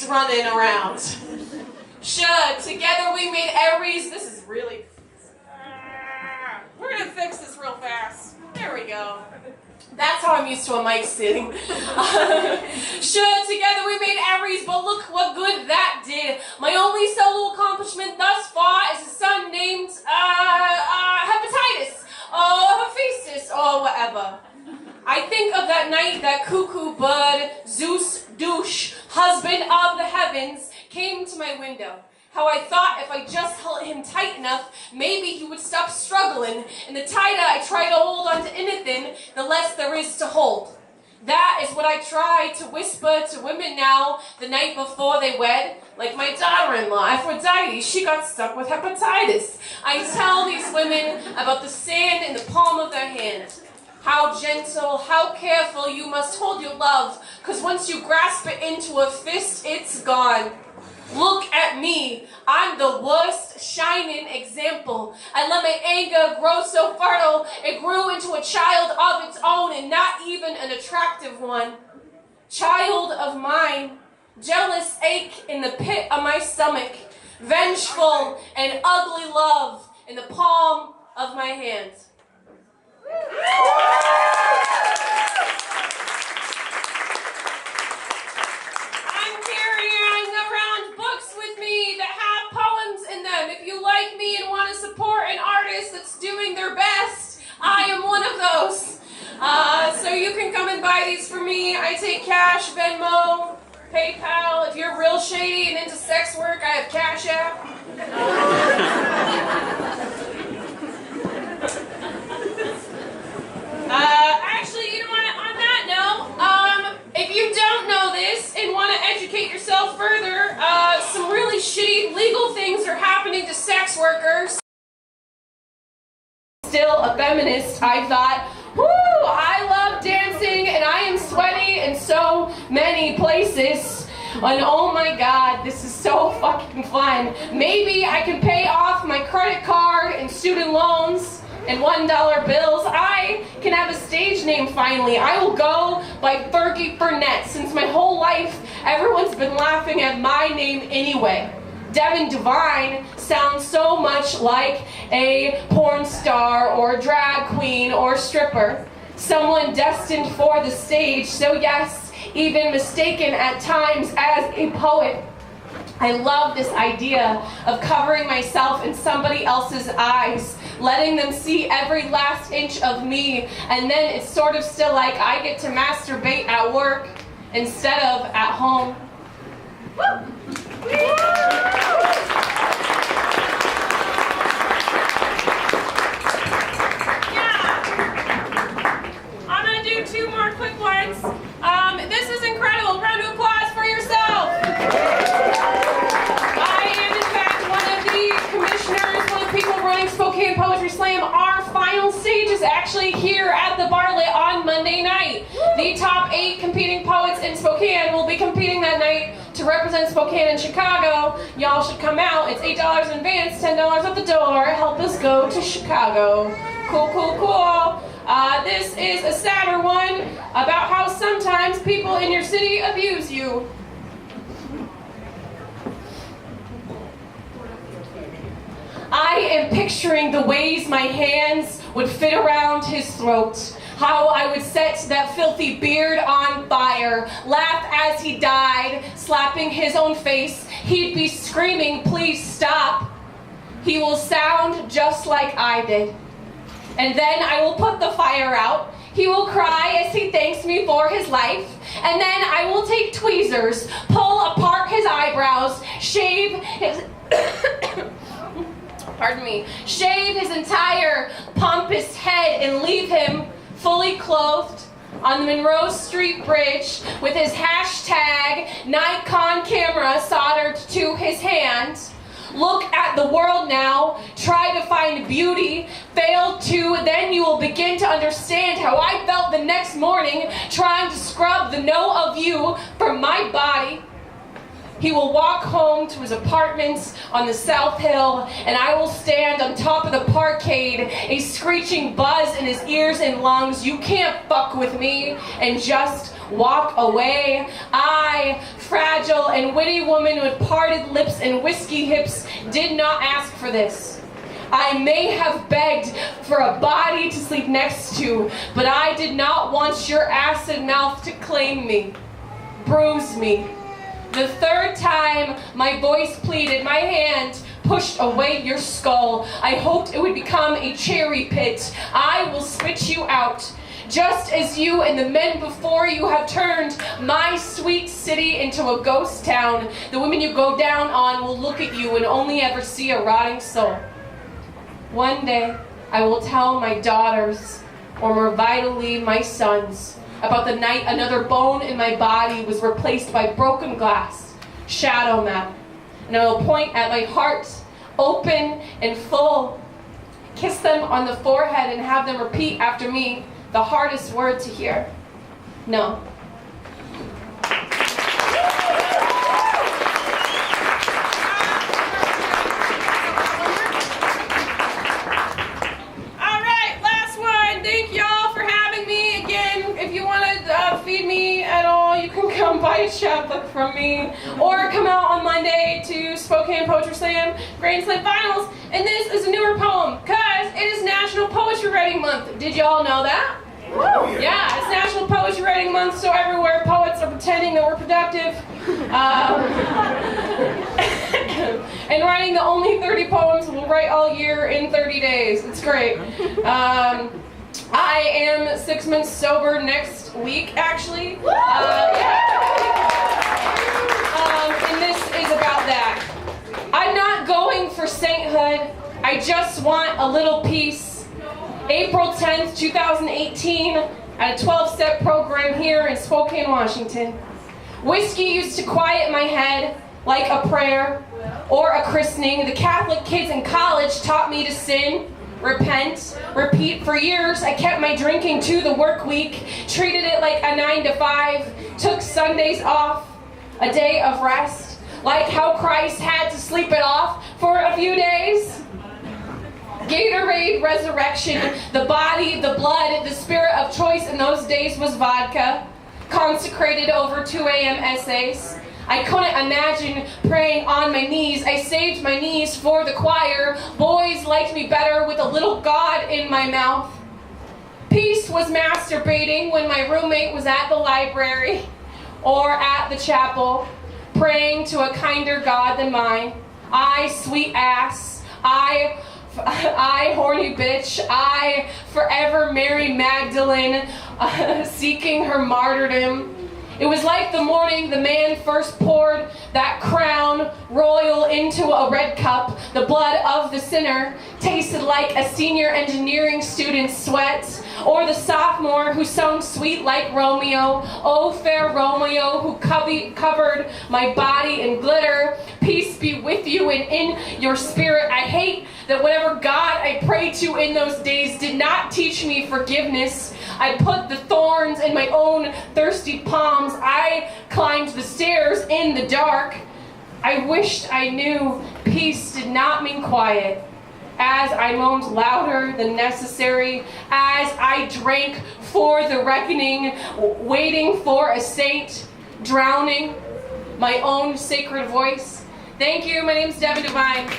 Aries running around. Should, together we made Aries. This is really... We're gonna fix this real fast. There we go. That's how I'm used to a mic sitting. Should, together we made Aries, but look what good that did. My only solo accomplishment thus far is a son named, hepatitis, Hephaestus, or whatever. I think of that night that cuckoo bird, Zeus douche, husband of the heavens, came to my window. How I thought if I just held him tight enough, maybe he would stop struggling, and the tighter I try to hold onto anything, the less there is to hold. That is what I try to whisper to women now, the night before they wed. Like my daughter-in-law, Aphrodite, she got stuck with hepatitis. I tell these women about the sand in the palm of their hand. How gentle, how careful you must hold your love, because once you grasp it into a fist, it's gone. Look at me. I'm the worst shining example. I let my anger grow so fertile, it grew into a child of its own and not even an attractive one. Child of mine, jealous ache in the pit of my stomach, vengeful and ugly love in the palm of my hand. I'm carrying around books with me that have poems in them. If you like me and want to support an artist that's doing their best, I am one of those. So you can come and buy these for me. I take cash, Venmo, PayPal. If you're real shady and into sex work, I have Cash App. Actually, you know what, on that note, if you don't know this and want to educate yourself further, some really shitty legal things are happening to sex workers. Still a feminist, I thought, whoo, I love dancing and I am sweaty in so many places. And oh my god, this is so fucking fun. Maybe I can pay off my credit card and student loans and $1 bills. I can have a stage name finally. I will go by Fergie Burnett. Since my whole life, everyone's been laughing at my name anyway. Devin Devine sounds so much like a porn star or a drag queen or stripper. Someone destined for the stage, so yes, even mistaken at times as a poet. I love this idea of covering myself in somebody else's eyes, letting them see every last inch of me, and then it's sort of still like I get to masturbate at work instead of at home. Woo! Yeah! I'm gonna do two more quick ones. This is incredible. Round of applause for yourself. I am, in fact, one of the commissioners, one of the people running Spokane Poetry Slam. Our final stage is actually here at the Bartlett on Monday night. The top 8 competing poets in Spokane will be competing that night to represent Spokane and Chicago. Y'all should come out. It's $8 in advance, $10 at the door. Help us go to Chicago. Cool, cool, cool. This is a sadder one about how sometimes people in your city abuse you. I am picturing the ways my hands would fit around his throat, how I would set that filthy beard on fire, laugh as he died, slapping his own face. He'd be screaming, "Please stop." He will sound just like I did. And then I will put the fire out. He will cry as he thanks me for his life. And then I will take tweezers, pull apart his eyebrows, shave his... pardon me, shave his entire pompous head and leave him fully clothed on the Monroe Street Bridge with his hashtag Nikon camera soldered to his hand. Look at the world now, try to find beauty, fail to, then you will begin to understand how I felt the next morning trying to scrub the no of you from my body. He will walk home to his apartment on the South Hill, and I will stand on top of the parkade, a screeching buzz in his ears and lungs. You can't fuck with me, and just walk away. I, fragile influential and witty woman with parted lips and whiskey hips did not ask for this. I may have begged for a body to sleep next to, but I did not want your acid mouth to claim me, bruise me. The third time my voice pleaded, my hand pushed away your skull. I hoped it would become a cherry pit. I will spit you out, just as you and the men before you have turned my sweet city into a ghost town. The women you go down on will look at you and only ever see a rotting soul. One day, I will tell my daughters, or more vitally, my sons, about the night another bone in my body was replaced by broken glass, shadow map. And I will point at my heart, open and full, kiss them on the forehead and have them repeat after me the hardest word to hear: no. Feed me at all, you can come buy a chapbook from me, or come out on Monday to Spokane Poetry Slam, Grand Slam Finals, and this is a newer poem, because it is National Poetry Writing Month. Did y'all know that? Woo! Yeah, it's National Poetry Writing Month, so everywhere poets are pretending that we're productive. And writing the only 30 poems we'll write all year in 30 days. It's great. I am 6 months sober next week, actually. And this is about that. I'm not going for sainthood. I just want a little peace. April 10th, 2018, at a 12-step program here in Spokane, Washington. Whiskey used to quiet my head like a prayer or a christening. The Catholic kids in college taught me to sin, repent, repeat. For years, I kept my drinking to the work week, treated it like a 9 to 5, took Sundays off, a day of rest, like how Christ had to sleep it off for a few days. Gatorade resurrection, the body, the blood, the spirit of choice in those days was vodka, consecrated over 2 a.m. essays. I couldn't imagine praying on my knees. I saved my knees for the choir. Boys liked me better with a little God in my mouth. Peace was masturbating when my roommate was at the library or at the chapel, praying to a kinder God than mine. I, sweet ass. I, horny bitch. I, forever Mary Magdalene, seeking her martyrdom. It was like the morning the man first poured that crown royal into a red cup. The blood of the sinner tasted like a senior engineering student's sweat, or the sophomore who sung sweet like Romeo. Oh, fair Romeo, who covered my body in glitter. Peace be with you and in your spirit. I hate that whatever God I prayed to in those days did not teach me forgiveness. I put the thorns in my own thirsty palms. I climbed the stairs in the dark. I wished I knew peace did not mean quiet. As I moaned louder than necessary, as I drank for the reckoning, waiting for a saint, drowning my own sacred voice. Thank you. My name's Devin Devine.